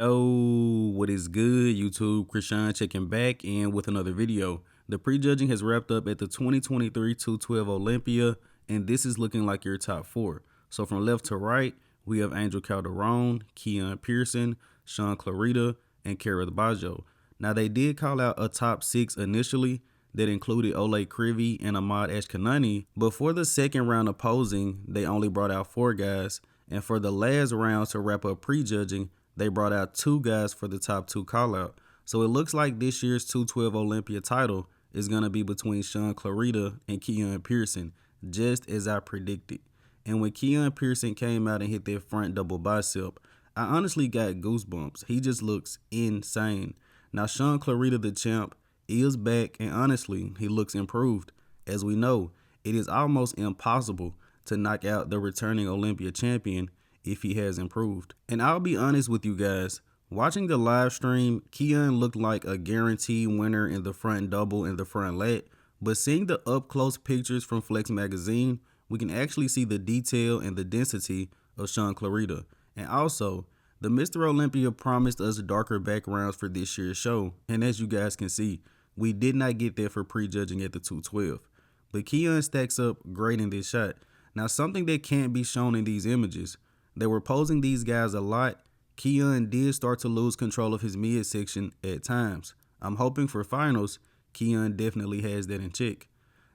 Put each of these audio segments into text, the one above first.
Oh, what is good, YouTube? Shaun checking back in with another video. The prejudging has wrapped up at the 2023 212 Olympia, and this is looking like your top four. So from left to right, we have Angel Calderon, Keone Pearson, Shaun Clarida, and Kara Bajo. Now they did call out a top six initially that included Ole Crivy and Ahmad Ashkanani, but for the second round of posing, they only brought out four guys, and for the last round to wrap up prejudging, they brought out two guys for the top two call out. So it looks like this year's 212 Olympia title is going to be between Shaun Clarida and Keone Pearson, just as I predicted. And when Keone Pearson came out and hit that front double bicep, I honestly got goosebumps. He just looks insane. Now Shaun Clarida, the champ, is back, and honestly, he looks improved. As we know, it is almost impossible to knock out the returning Olympia champion if he has improved. And I'll be honest with you guys, watching the live stream, Keone looked like a guaranteed winner in the front double and the front lat, but seeing the up close pictures from Flex magazine, we can actually see the detail and the density of Shaun Clarida. And also, the Mr. Olympia promised us darker backgrounds for this year's show, and as you guys can see, we did not get that for prejudging at the 212. But Keone stacks up great in this shot. Now, something that can't be shown in these images, they were posing these guys a lot. Keone did start to lose control of his midsection at times. I'm hoping for finals, Keone definitely has that in check.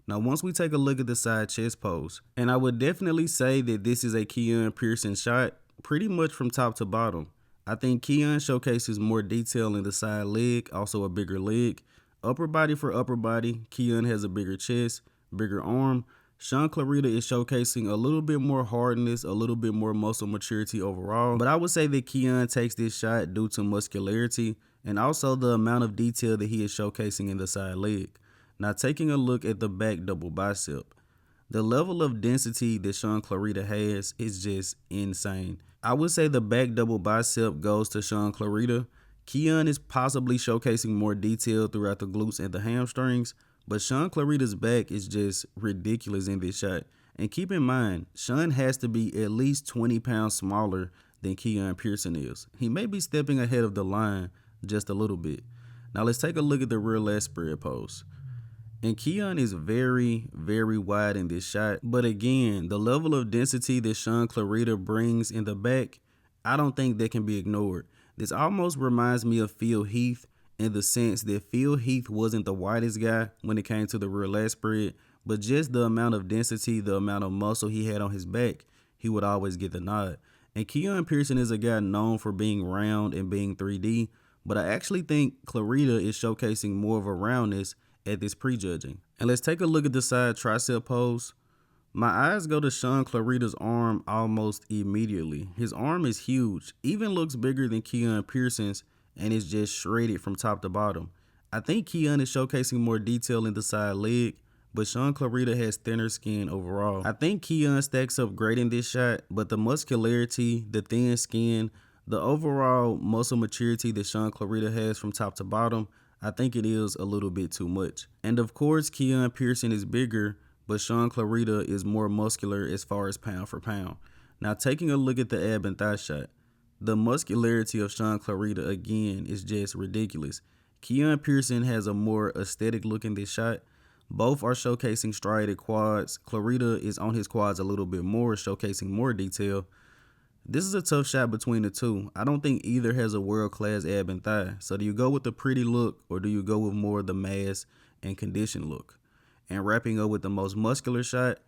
Now, once we take a look at the side chest pose, and I would definitely say that this is a Keone Pearson shot, pretty much from top to bottom. I think Keone showcases more detail in the side leg, also a bigger leg. Upper body for upper body, Keone has a bigger chest, bigger arm. Shaun Clarida is showcasing a little bit more hardness, a little bit more muscle maturity overall. But I would say that Keone takes this shot due to muscularity and also the amount of detail that he is showcasing in the side leg. Now taking a look at the back double bicep, the level of density that Shaun Clarida has is just insane. I would say the back double bicep goes to Shaun Clarida. Keone is possibly showcasing more detail throughout the glutes and the hamstrings, but Shaun Clarida's back is just ridiculous in this shot. And keep in mind, Shaun has to be at least 20 pounds smaller than Keone Pearson is. He may be stepping ahead of the line just a little bit. Now let's take a look at the rear lat spread pose. And Keone is very, very wide in this shot. But again, the level of density that Shaun Clarida brings in the back, I don't think that can be ignored. This almost reminds me of Phil Heath in the sense that Phil Heath wasn't the widest guy when it came to the rear lat spread, but just the amount of density, the amount of muscle he had on his back, he would always get the nod. And Keone Pearson is a guy known for being round and being 3D, but I actually think Clarida is showcasing more of a roundness at this prejudging. And let's take a look at the side tricep pose. My eyes go to Shaun Clarida's arm almost immediately. His arm is huge, even looks bigger than Keone Pearson's, and is just shredded from top to bottom. I think Keone is showcasing more detail in the side leg, but Shaun Clarida has thinner skin overall. I think Keone stacks up great in this shot, but the muscularity, the thin skin, the overall muscle maturity that Shaun Clarida has from top to bottom, I think it is a little bit too much. And of course, Keone Pearson is bigger, but Shaun Clarida is more muscular as far as pound for pound. Now taking a look at the ab and thigh shot, the muscularity of Shaun Clarida again is just ridiculous. Keone Pearson has a more aesthetic look in this shot. Both are showcasing striated quads. Clarida is on his quads a little bit more, showcasing more detail. This is a tough shot between the two. I don't think either has a world-class ab and thigh. So do you go with the pretty look or do you go with more of the mass and conditioned look? And wrapping up with the most muscular shot,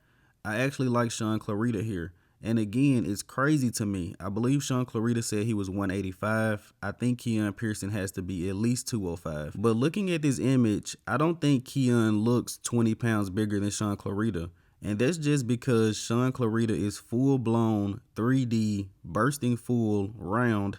I actually like Shaun Clarida here. And again, it's crazy to me. I believe Shaun Clarida said he was 185. I think Keone Pearson has to be at least 205. But looking at this image, I don't think Keone looks 20 pounds bigger than Shaun Clarida. And that's just because Shaun Clarida is full-blown, 3D, bursting full, round,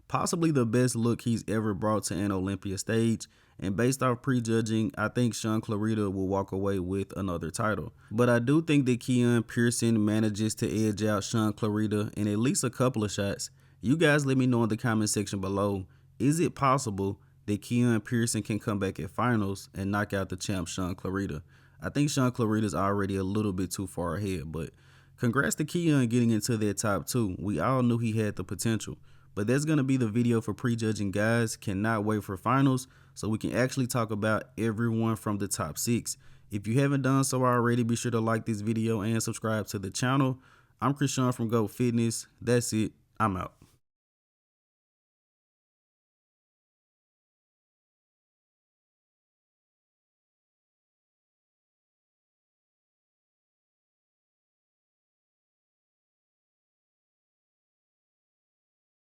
possibly the best look he's ever brought to an Olympia stage. And based off prejudging, I think Shaun Clarida will walk away with another title. But I do think that Keone Pearson manages to edge out Shaun Clarida in at least a couple of shots. You guys let me know in the comment section below, is it possible that Keone Pearson can come back at finals and knock out the champ Shaun Clarida? I think Shaun Clarida is already a little bit too far ahead, but congrats to Keone getting into that top two. We all knew he had the potential. But that's going to be the video for prejudging, guys. Cannot wait for finals so we can actually talk about everyone from the top 6. If you haven't done so already, be sure to like this video and subscribe to the channel. I'm Shaun from GOAT Fitness. That's it. I'm out.